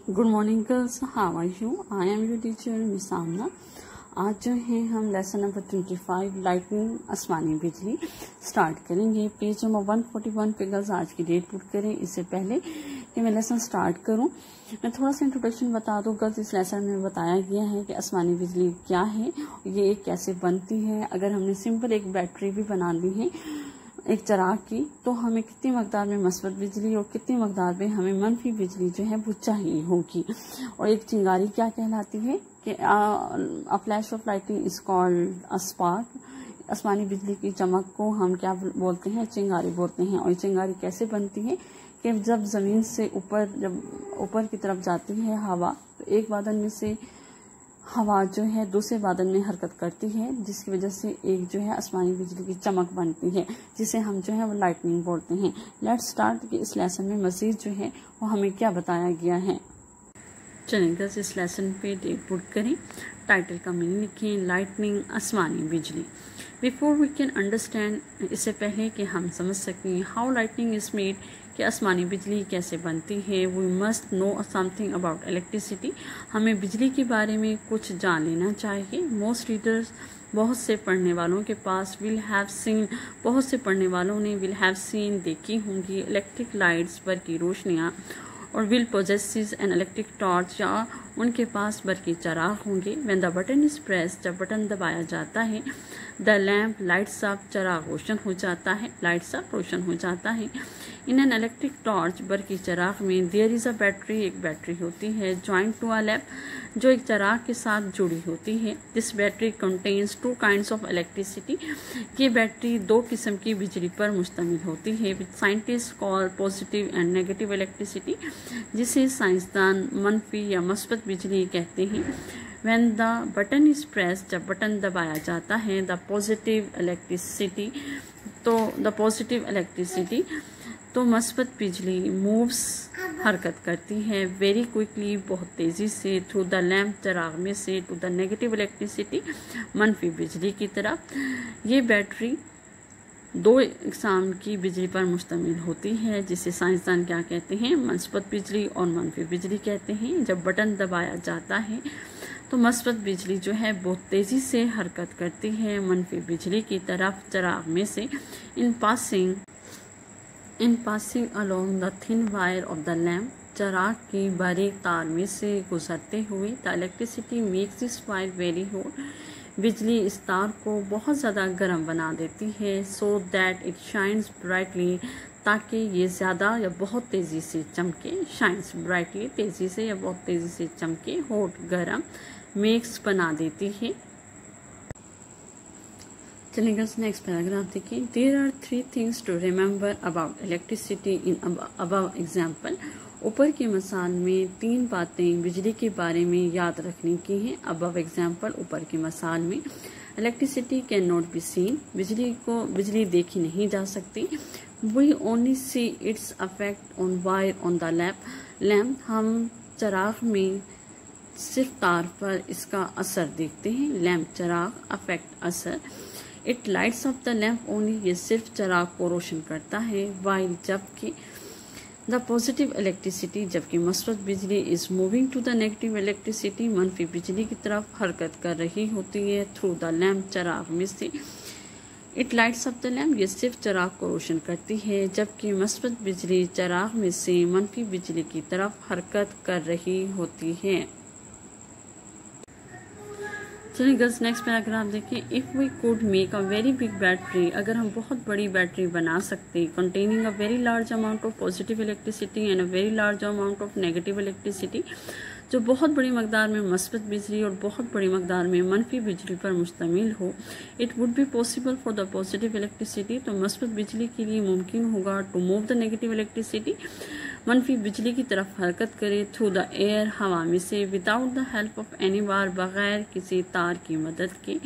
Good morning girls, how are you? I am your teacher miss Amna. आज जो है हम लेसन नंबर 25 लाइटनिंग आसमानी बिजली स्टार्ट करेंगे। पेज नंबर 141 पे गर्ल्स आज की डेट पुट करें। इससे पहले कि मैं लेसन स्टार्ट करूं, मैं थोड़ा सा इंट्रोडक्शन बता दूं। गर्ल्स, इस लेसन में बताया गया है कि आसमानी बिजली क्या है, ये कैसे बनती है। अगर हमने सिंपल एक बैटरी भी बना दी है एक चराग की, तो हमें कितनी मकदार में मस्बत बिजली और कितनी मकदार में हमें मनफी बिजली जो है वो चाहिए होगी। और एक चिंगारी क्या कहलाती है कि a flash of lighting is called a spark. आसमानी बिजली की चमक को हम क्या बोलते हैं? चिंगारी बोलते हैं। और ये चिंगारी कैसे बनती है कि जब जमीन से ऊपर की तरफ जाती है हवा, तो एक बादल में से हवा जो है दूसरे बादल में हरकत करती है, जिसकी वजह से एक जो है आसमानी बिजली की चमक बनती है, जिसे हम जो है वो लाइटनिंग बोलते हैं। लेट्स स्टार्ट कि इस लेसन में मजीद जो है वो हमें क्या बताया गया है। चलें इस लेसन पे डेट पुट करें, टाइटल का मीनिंग लिखें, लाइटनिंग आसमानी बिजली। बिफोर वी कैन अंडरस्टैंड, इससे पहले कि हम समझ सकें हाउ लाइटनिंग इज मेड, कि आसमानी बिजली कैसे बनती है, we must know something about electricity. हमें बिजली के बारे में कुछ जान लेना चाहिए। मोस्ट रीडर्स, बहुत से पढ़ने वालों के पास, विल हैव सीन, बहुत से पढ़ने वालों ने विल हैव सीन, देखी होंगी, इलेक्ट्रिक लाइट्स, बरकी रोशनियाँ, और will possesses an electric torch, या उनके पास बरकी चराग होंगे। When the button is press, जब बटन दबाया जाता है, द लैम्प लाइट्स अप, चराग रोशन हो जाता है, लाइट्स अप रोशन हो जाता है। इन एन इलेक्ट्रिक टॉर्च, बरकी चराग में, देयर इज अ बैटरी, एक बैटरी होती है, ज्वाइंट टू अ लैम्प, जो एक चराग के साथ जुड़ी होती है। This battery contains 2 kinds of electricity, ये बैटरी 2 किस्म की बिजली पर मुश्तमिल होती है। With scientist call positive and negative electricity, जिसे साइंसदान मनफी या मस्बत बिजली कहते हैं। When the button is press, जब बटन दबाया जाता है, द पॉजिटिव इलेक्ट्रिसिटी तो मस्बत बिजली मूव्स, हरकत करती है, वेरी क्विकली, बहुत तेज़ी से, थ्रू द लैम्प, चराग में से, टू द नेगेटिव इलेक्ट्रिसिटी, मनफी बिजली की तरफ। ये बैटरी 2 इकसाम की बिजली पर मुश्तमिल होती है, जिसे साइंसदान क्या कहते हैं? मस्बत बिजली और मनफी बिजली कहते हैं। जब बटन दबाया जाता है तो मस्बत बिजली जो है बहुत तेज़ी से हरकत करती है मनफी बिजली की तरफ, चराग में से। In passing along the thin wire of the lamp, चराग की बारीक तार में से गुजरते हुए, the electricity makes this wire very hot, बिजली इस तार को बहुत ज़्यादा गर्म बना देती है, so that it shines brightly, ताकि ये ज़्यादा या बहुत तेज़ी से चमके। शाइन्स ब्राइटली, तेज़ी से या बहुत तेज़ी से चमके, हॉट गर्म, मेक्स बना देती है। चलिए नेक्स्ट पैराग्राफ देखिए। There are 3 things to remember about electricity in above example, ऊपर की मिसाल में 3 बातें बिजली के बारे में याद रखने की हैं। अबव एग्जाम्पल, ऊपर की मिसाल में, electricity can not be seen, बिजली देखी नहीं जा सकती। We only see its affect on wire on the lamp, हम चराग में सिर्फ तार पर इसका असर देखते हैं। लैम्प, चराग, अफेक्ट, असर। It lights up the lamp only, ये सिर्फ चराग को रोशन करता है। वाइल, जबकि द पॉजिटिव इलेक्ट्रिसिटी, जबकि मस्बत बिजली, is moving to the negative electricity, मनफी बिजली की तरफ हरकत कर रही होती है, थ्रू द लैम्प, चराग में से। It lights up the lamp, ये सिर्फ चराग को रोशन करती है, जबकि मस्बत बिजली चराग में से मनफी बिजली की तरफ हरकत कर रही होती है। चलिए गर्ल्स नेक्स्ट पैराग्राफ देखिए। If we could make a very big battery, अगर हम बहुत बड़ी बैटरी बना सकते, containing a very large amount of positive electricity and a very large amount of negative electricity, जो बहुत बड़ी मकदार में मस्बत बिजली और बहुत बड़ी मकदार में मनफी बिजली पर मुश्तमिल हो। It would be possible for the positive electricity, तो मस्बत बिजली के लिए मुमकिन होगा, to move the negative electricity, मनफी बिजली की तरफ हरकत करे, थ्रू द एयर, हवा में से, without the help of any wire, बगैर किसी तार की मदद के।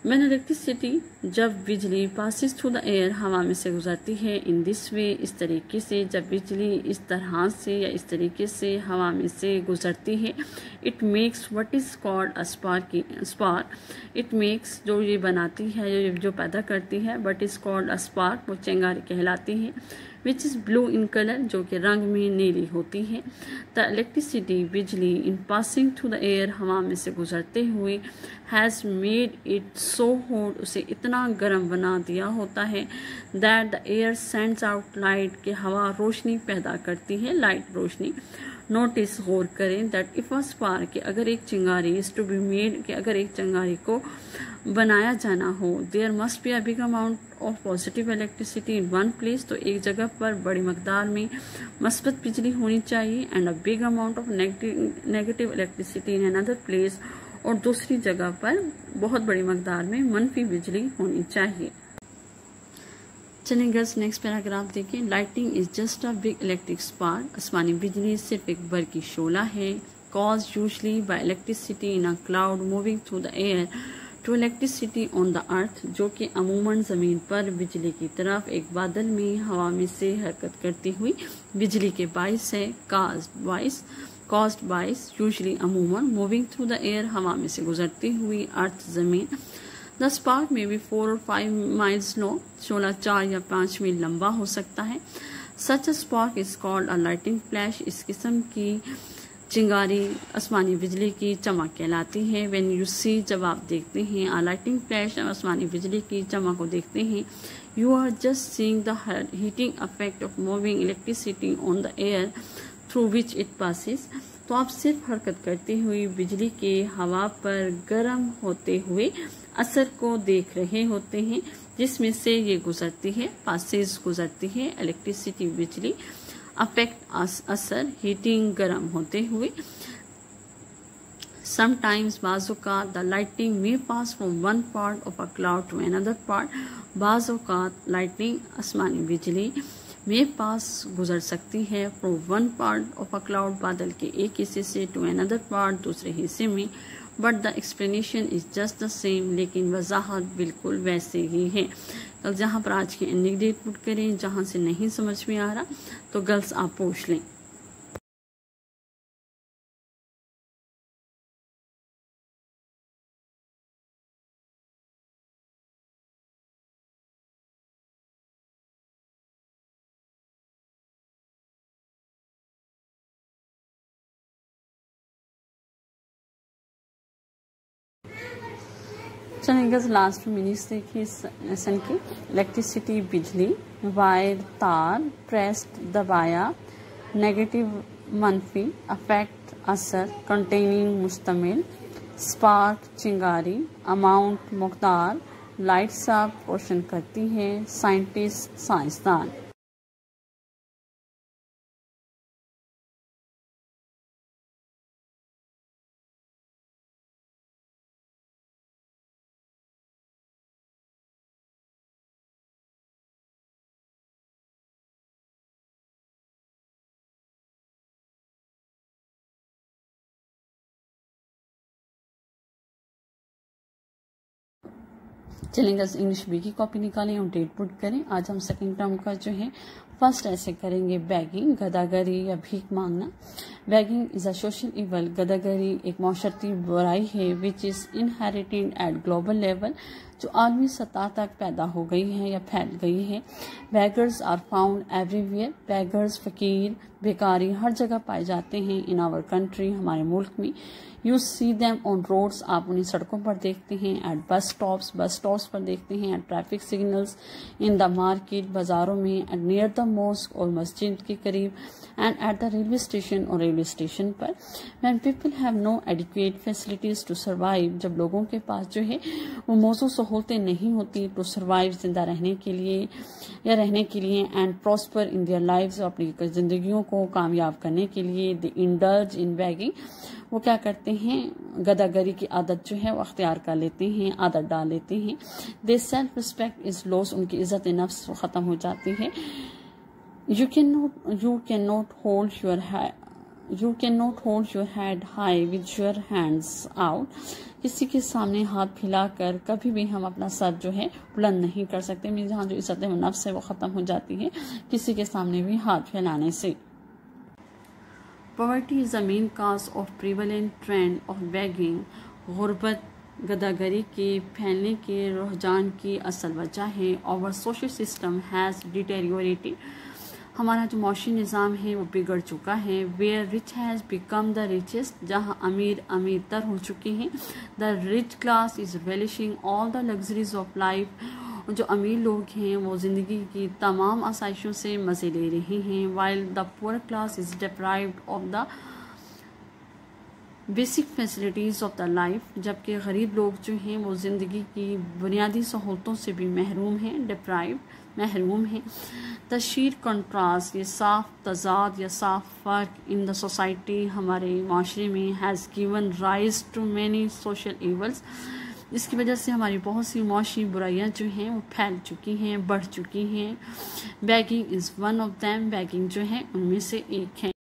व्हेन इलेक्ट्रिसिटी, जब बिजली, पासिस थ्रू द एयर, हवा में से गुजरती है, इन दिस वे, इस तरीके से, जब बिजली इस तरह से या इस तरीके से हवा में से गुजरती है, it makes what is called a spark, it makes, जो ये बनाती है, जो पैदा करती है, what is called a spark, वो चिंगारी कहलाती है। Which is blue in colour, जो कि रंग में नीली होती है। द इलेक्ट्रिसिटी, बिजली, इन पासिंग थ्रू द एयर, हवा में से गुजरते हुए, has made it so hot, उसे इतना गर्म बना दिया होता है, that the air sends out light, कि हवा रोशनी पैदा करती है, लाइट रोशनी। नोटिस, गौर करें, दैट इफ अ स्पार्क, कि अगर एक चिंगारी, इज टू बी मेड, कि अगर एक चिंगारी को बनाया जाना हो, there must be a big amount of positive electricity in one place, तो एक जगह पर बड़ी मकदार में मस्बत बिजली होनी चाहिए, and a big amount of negative electricity in another place, और दूसरी जगह पर बहुत बड़ी मकदार में मनफी बिजली होनी चाहिए। चलिए गर्ल्स, नेक्स्ट पैराग्राफ देखिए। Lighting is just a big electric spark, आसमानी बिजली सिर्फ एक बर्की शोला है। Cause usually by electricity in a cloud moving through the air to electricity on the earth, जो कि अमूमन ज़मीन पर बिजली की तरफ एक बादल में हवा में से हरकत करती हुई बिजली के बाइस है। कॉज्ड बाइस, यूजली अमूमन, मूविंग थ्रू द एयर, हवा में से गुजरती हुई, अर्थ ज़मीन। द स्पार्क में भी 4 और 5 माइल्स लो, शोला 4 या 5 मील लंबा हो सकता है। Such a spark is called a lightning flash, इस किस्म की चिंगारी आसमानी बिजली की चमक कहलाती है। व्हेन यू सी, जब आप देखते हैं, अ लाइटिंग फ्लैश, आसमानी बिजली की चमक को देखते हैं, you are just seeing the heating effect of moving electricity on the air through which it passes, तो आप सिर्फ हरकत करती हुई बिजली के हवा पर गर्म होते हुए असर को देख रहे होते हैं, जिसमें से ये गुजरती है, पासेज गुजरती है, इलेक्ट्रिसिटी बिजली, अफेक्ट असर, हीटिंग गर्म होते हुए। Sometimes, बाज़-औक़ात, the lightning may pass from one part of a cloud to another part, बाज़-औक़ात लाइटिंग आसमानी बिजली में पास गुजर सकती है from one part of a cloud, बादल के एक हिस्से से, टू अनदर पार्ट, दूसरे हिस्से में, but the explanation is just the same, लेकिन वजाहत बिल्कुल वैसे ही है। तो जहाँ पर आज की एंडिंग डेट पुट करें, जहाँ से नहीं समझ में आ रहा तो गर्ल्स आप पूछ लें। चलेंगे लास्ट मिनट्स देखिए इस लेसन की। इलेक्ट्रिसिटी बिजली, वायर तार, प्रेस्ड दबाया, नेगेटिव मनफी, अफेक्ट असर, कंटेनिंग मुश्तमिल, स्पार्क चिंगारी, अमाउंट मकदार, लाइट साफ रोशन करती है, साइंटिस्ट साइंसदान। चलेंगे इंग्लिश बी की कॉपी निकालें और डेट पुट करें। आज हम सेकंड टर्म का जो है फर्स्ट ऐसे करेंगे बैगिंग, गदागरी या भीख मांगना। Begging is a social evil, गदागरी एक माशरती बुराई है which is inherited at global level, जो आलमी सतह तक पैदा हो गई है या फैल गई है। Beggars are found everywhere, beggars फकीर बेकारी हर जगह पाए जाते हैं इन आवर कंट्री, हमारे मुल्क में। You see them on roads, आप उन्हें सड़कों पर देखते हैं, एट बस स्टॉप्स पर देखते हैं, at traffic signals, in the market बाजारों में, एट नियर द मॉस्क और मस्जिद के करीब, and at the railway station और रेलवे स्टेशन पर। When people have no adequate facilities to survive, जब लोगों के पास जो है वो मौजूद सहूलतें नहीं होती टू सर्वाइव, जिंदा रहने के लिए या रहने के लिए, and prosper in their lives, अपनी जिंदगियों को कामयाब करने के लिए, दे इंडल्ज इन बैगिंग, वो क्या करते हैं, गदागरी की आदत जो है वो अख्तियार कर लेते हैं, आदत डाल लेते हैं। They self respect is loss, उनकी इज्जत नफ्स खत्म हो जाती है। You can not hold your head high with your hands out, किसी के सामने हाथ फैलाकर कभी भी हम अपना सर जो है बुलंद नहीं कर सकते। मीन जहाँ जो इज्जत नफ्स है वो खत्म हो जाती है किसी के सामने भी हाथ फैलाने से। Poverty is the main cause of prevalent trend of begging, गुर्बत गदागरी के फैलने के रुझान की असल वजह है। Our social system has deteriorated, हमारा जो मौशी निज़ाम है वो बिगड़ चुका है। Where rich has become the richest, जहाँ अमीर अमीर तर हो चुके हैं। The rich class is relishing all the luxuries of life, जो अमीर लोग हैं वो ज़िंदगी की तमाम आसाइशों से मज़े ले रहे हैं। While the poor class is deprived of the basic facilities of the life, जबकि गरीब लोग जो हैं वो ज़िंदगी की बुनियादी सहूलतों से भी महरूम हैं, डिप्राइव महरूम हैं। तशीर कंट्रास्ट, ये साफ तजाद या साफ फ़र्क इन द सोसाइटी हमारे माशरे में has given rise to many social evils, इसकी वजह से हमारी बहुत सी माशी बुराइयां जो हैं वो फैल चुकी हैं, बढ़ चुकी हैं। Bagging is one of them, bagging जो है उनमें से एक है।